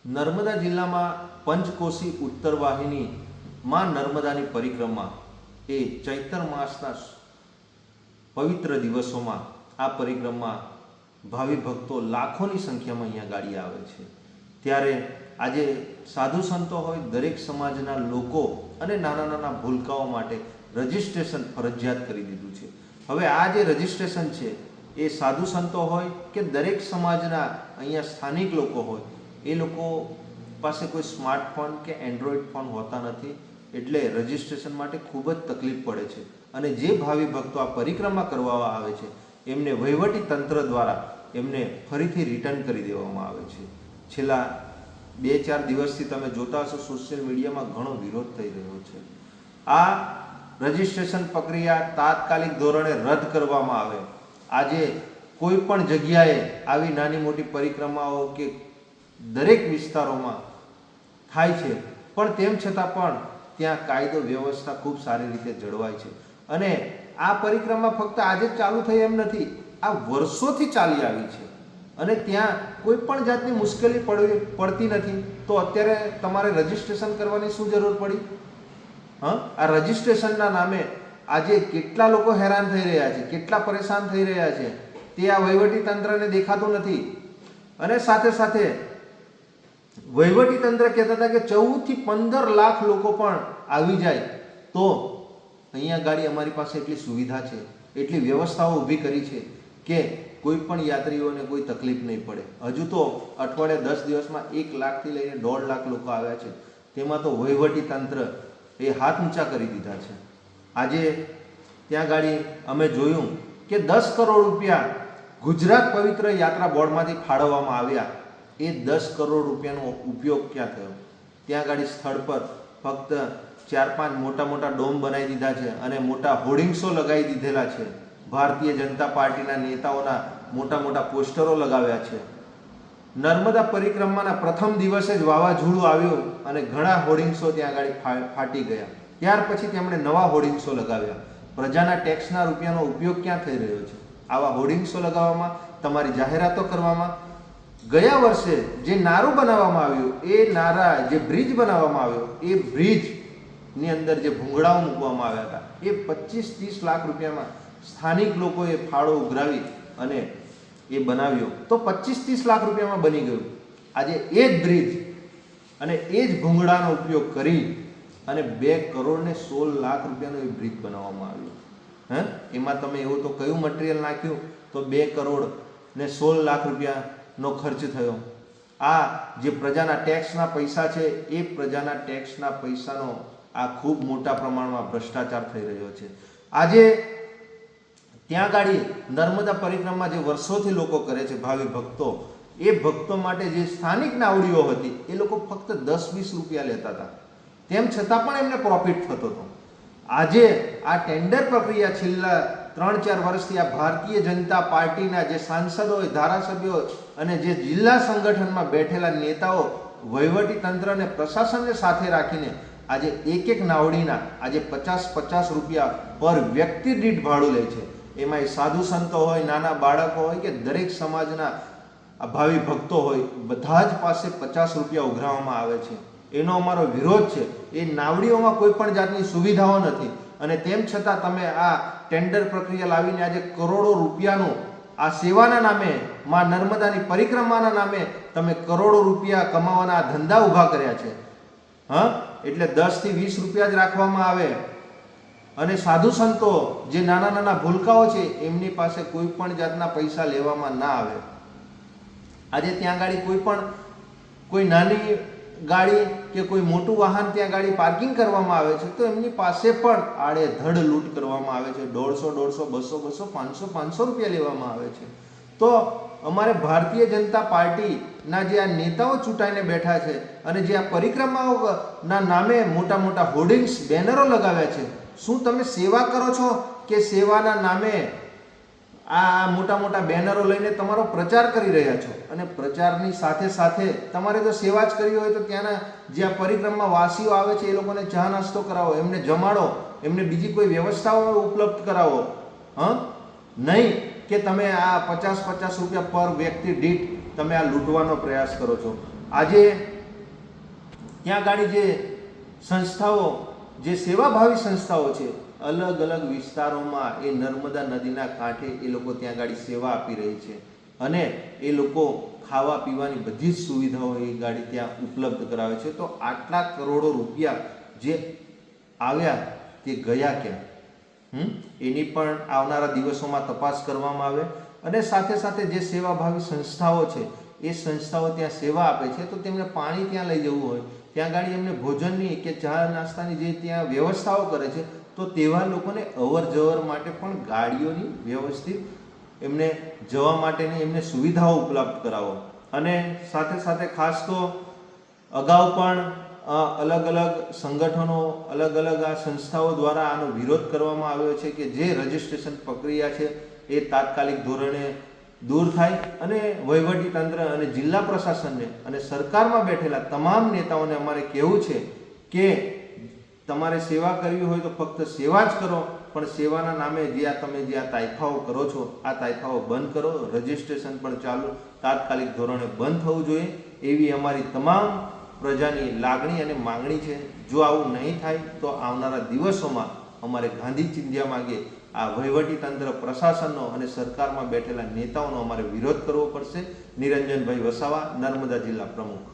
નર્મદા જિલ્લામાં પંચકોશી ઉત્તર વાહિની માં નર્મદાની પરિક્રમા એ ચૈત્ર માસના પવિત્ર દિવસોમાં આ પરિક્રમા ભાવિ ભક્તો લાખોની સંખ્યામાં અહીંયા ગાડી આવે છે। ત્યારે આજે સાધુ સંતો હોય, દરેક સમાજના લોકો અને નાના નાના ભૂલકાઓ માટે રજિસ્ટ્રેશન ફરજિયાત કરી દીધું છે। હવે આ જે રજિસ્ટ્રેશન છે એ સાધુ સંતો હોય કે દરેક સમાજના અહીંયા સ્થાનિક લોકો હોય, એ લોકો પાસે કોઈ સ્માર્ટફોન કે એન્ડ્રોઈડ ફોન હોતા નથી, એટલે રજિસ્ટ્રેશન માટે ખૂબ જ તકલીફ પડે છે। અને જે ભાવિ ભક્તો આ પરિક્રમા કરવા આવે છે એમને વહીવટી તંત્ર દ્વારા એમને ફરીથી રિટર્ન કરી દેવામાં આવે છે। છેલ્લા 2-4 દિવસથી તમે જોતા હશો સોશિયલ મીડિયામાં ઘણો વિરોધ થઈ રહ્યો છે। આ રજિસ્ટ્રેશન પ્રક્રિયા તાત્કાલિક ધોરણે રદ કરવામાં આવે। આજે કોઈ પણ જગ્યાએ આવી નાની મોટી પરિક્રમાઓ કે દરેક વિસ્તારોમાં થાય છે, પણ તેમ છતાં પણ ત્યાં કાયદો વ્યવસ્થા ખૂબ સારી રીતે જળવાય છે। અને આ પરિક્રમા ફક્ત આજે જ ચાલુ થઈ એમ નથી, આ વર્ષોથી ચાલી આવી છે અને ત્યાં કોઈ પણ જાતની મુશ્કેલી પડતી નથી। તો અત્યારે તમારે રજિસ્ટ્રેશન કરવાની શું જરૂર પડી? આ રજિસ્ટ્રેશનના નામે આજે કેટલા લોકો હેરાન થઈ રહ્યા છે, કેટલા પરેશાન થઈ રહ્યા છે, તે આ વહીવટી તંત્રને દેખાતું નથી। અને સાથે સાથે વહીવટી તંત્ર કહેતા હતા કે 14 થી 15 લાખ લોકો પણ આવી જાય તો અહીંયા ગાડી અમારી પાસે એટલી સુવિધા છે, એટલી વ્યવસ્થાઓ ઊભી કરી છે કે કોઈ પણ યાત્રીઓને કોઈ તકલીફ નહીં પડે। હજુ તો અઠવાડિયે 10 દિવસમાં 1 લાખથી લઈને 1.5 લાખ લોકો આવ્યા છે, તેમાં તો વહીવટી તંત્ર એ હાથ ઊંચા કરી દીધા છે। આજે ત્યાં ગાડી અમે જોયું કે 10 કરોડ રૂપિયા ગુજરાત પવિત્ર યાત્રા બોર્ડમાંથી ફાળવવામાં આવ્યા। એ 10 કરોડ રૂપિયાનો ઉપયોગ ક્યાં થયો? ત્યાં ગાડી સ્થળ પર ફક્ત 4-5 મોટા મોટા ડોમ બનાવી દીધા છે અને મોટા હોર્ડિંગ્સો લગાવી દીધેલા છે। ભારતીય જનતા પાર્ટીના નેતાઓના મોટા મોટા પોસ્ટરો લગાવ્યા છે। નર્મદા પરિક્રમાના પ્રથમ દિવસે જ વાવાઝોડું આવ્યું અને ઘણા હોર્ડિંગ્સો ત્યાં આગળ ફાટી ગયા। ત્યાર પછી તેમણે નવા હોર્ડિંગ્સો લગાવ્યા। પ્રજાના ટેક્સના રૂપિયાનો ઉપયોગ ક્યાં થઈ રહ્યો છે? આવા હોર્ડિંગ્સો લગાવવામાં, તમારી જાહેરાતો કરવામાં। ગયા વર્ષે જે નારું બનાવવામાં આવ્યું, એ નારા જે બ્રિજ બનાવવામાં આવ્યો, એ બ્રિજની અંદર જે ભૂંગળાઓ મૂકવામાં આવ્યા હતા, એ 25-30 લાખ રૂપિયામાં સ્થાનિક લોકોએ ફાળો ઉઘરાવી અને એ બનાવ્યો તો 25-30 લાખ રૂપિયામાં બની ગયું। આજે એ જ બ્રિજ અને એ જ ભૂંગળાનો ઉપયોગ કરી અને 2 કરોડ ને 16 લાખ રૂપિયાનો એ બ્રિજ બનાવવામાં આવ્યો। એમાં તમે એવું તો કયું મટીરિયલ નાખ્યું તો 2 કરોડ ને 16 લાખ રૂપિયાનો ખર્ચ થયો? આ જે પ્રજાના ટેક્સના પૈસા છે, એ પ્રજાના ટેક્સના પૈસાનો આ ખૂબ મોટા પ્રમાણમાં ભ્રષ્ટાચાર થઈ રહ્યો છે। આજે ત્યાં ગાડી નર્મદા પરિક્રમા જે વર્ષોથી લોકો કરે છે, ભાવિ ભક્તો, એ ભક્તો માટે જે સ્થાનિક નાવડીઓ હતી એ લોકો ફક્ત 10-20 રૂપિયા લેતા હતા, તેમ છતાં પણ એમને પ્રોફિટ થતો હતો। આજે આ ટેન્ડર પ્રક્રિયા છેલ્લા 3-4 વર્ષથી આ ભારતીય જનતા પાર્ટીના જે સાંસદો હોય, ધારાસભ્યો અને જે જિલ્લા સંગઠનમાં બેઠેલા નેતાઓ વહીવટી તંત્ર અને પ્રશાસનને સાથે રાખીને આજે એક નાવડીના આજે 50-50 રૂપિયા પર વ્યક્તિ દીઠ ભાડું લે છે। એમાં સાધુ સંતો હોય, નાના બાળકો હોય કે દરેક સમાજના ભાવિ ભક્તો હોય, બધા જ પાસે 50 રૂપિયા ઉઘરાવવામાં આવે છે। એનો અમારો વિરોધ છે। એ નાવડીઓમાં કોઈ પણ જાતની સુવિધાઓ નથી અને તેમ છતાં તમે આ ટેન્ડર પ્રક્રિયા લાવીને આજે કરોડો રૂપિયાનું આ સેવાના નામે, માં નર્મદાની પરિક્રમાના નામે તમે કરોડો રૂપિયા કમાવાના ધંધા ઊભા કર્યા છે। એટલે 10 થી 20 રૂપિયા જ રાખવામાં આવે અને સાધુ સંતો જે નાના નાના ભૂલકાઓ છે એમની પાસે કોઈ પણ જાતના પૈસા લેવામાં ના આવે। આજે ત્યાં ગાડી કોઈ નાની ગાડી કે કોઈ મોટું વાહન ત્યાં ગાડી પાર્કિંગ કરવામાં આવે છે તો એમની પાસે પણ આડેધડ લૂંટ કરવામાં આવે છે। 150, 200, 500 રૂપિયા લેવામાં આવે છે। તો અમારે ભારતીય જનતા પાર્ટીના જે આ નેતાઓ ચૂંટાઈને બેઠા છે અને જે આ પરિક્રમાઓના નામે મોટા મોટા હોર્ડિંગ્સ, બેનરો લગાવ્યા છે, શું તમે સેવા કરો છો કે સેવાના નામે આ મોટા મોટા બેનરો લઈને તમારો પ્રચાર કરી રહ્યા છો? અને પ્રચારની સાથે સાથે તમારે જો સેવા જ કરવી હોય તો ત્યાંના જે આ પરિક્રમા વાસીઓ આવે છે એ લોકોને ચા નાસ્તો કરાવો, એમને જમાડો, એમને બીજી કોઈ વ્યવસ્થાઓ ઉપલબ્ધ કરાવો। નહીં કે તમે આ 50-50 રૂપિયા પર વ્યક્તિ દીઠ તમે આ લૂંટવાનો પ્રયાસ કરો છો। આજે ત્યાં ગાડી જે સંસ્થાઓ, જે સેવાભાવી સંસ્થાઓ છે, અલગ અલગ વિસ્તારોમાં એ નર્મદા નદીના કાંઠે એ લોકો ત્યાં ગાડી સેવા આપી રહી છે અને એ લોકો ખાવા પીવાની બધી જ સુવિધાઓ એ ગાડી ત્યાં ઉપલબ્ધ કરાવે છે. તો આટલા કરોડો રૂપિયા જે આવ્યા તે ગયા ક્યાં? એની પણ આવનારા દિવસોમાં તપાસ કરવામાં આવે અને સાથે સાથે જે સેવાભાવી સંસ્થાઓ છે એ સંસ્થાઓ ત્યાં સેવા આપે છે તો તેમને પાણી ત્યાં લઈ જવું હોય, ત્યાં ગાડી એમને ભોજનની કે ચા નાસ્તાની જે ત્યાં વ્યવસ્થાઓ કરે છે તો તેવા લોકોને અવર જવર માટે પણ ગાડીઓની વ્યવસ્થિત એમને જવા માટેની એમને સુવિધાઓ ઉપલબ્ધ કરાવો. અને સાથે સાથે ખાસ તો અગાઉ પણ અલગ અલગ સંગઠનો, અલગ અલગ આ સંસ્થાઓ દ્વારા આનો વિરોધ કરવામાં આવ્યો છે કે જે રજિસ્ટ્રેશન પ્રક્રિયા છે એ તાત્કાલિક ધોરણે દૂર થાય અને વહીવટીતંત્ર અને જિલ્લા પ્રશાસનને અને સરકારમાં બેઠેલા તમામ નેતાઓને અમારે કહેવું છે કે તમારે સેવા કરવી હોય તો ફક્ત સેવા જ કરો, પણ સેવાના નામે તમે જે આ તાઇફાઓ કરો છો આ તાઇફાઓ બંધ કરો. રજિસ્ટ્રેશન પણ ચાલુ તાત્કાલિક ધોરણે બંધ થવું જોઈએ એવી અમારી તમામ પ્રજાની લાગણી અને માંગણી છે. જો આવું નહીં થાય તો આવનારા દિવસોમાં અમારે ગાંધી ચિંધ્યા માગે આ વહીવટીતંત્ર, પ્રશાસનનો અને સરકારમાં બેઠેલા નેતાઓનો અમારે વિરોધ કરવો પડશે. નિરંજનભાઈ વસાવા, નર્મદા જિલ્લા પ્રમુખ.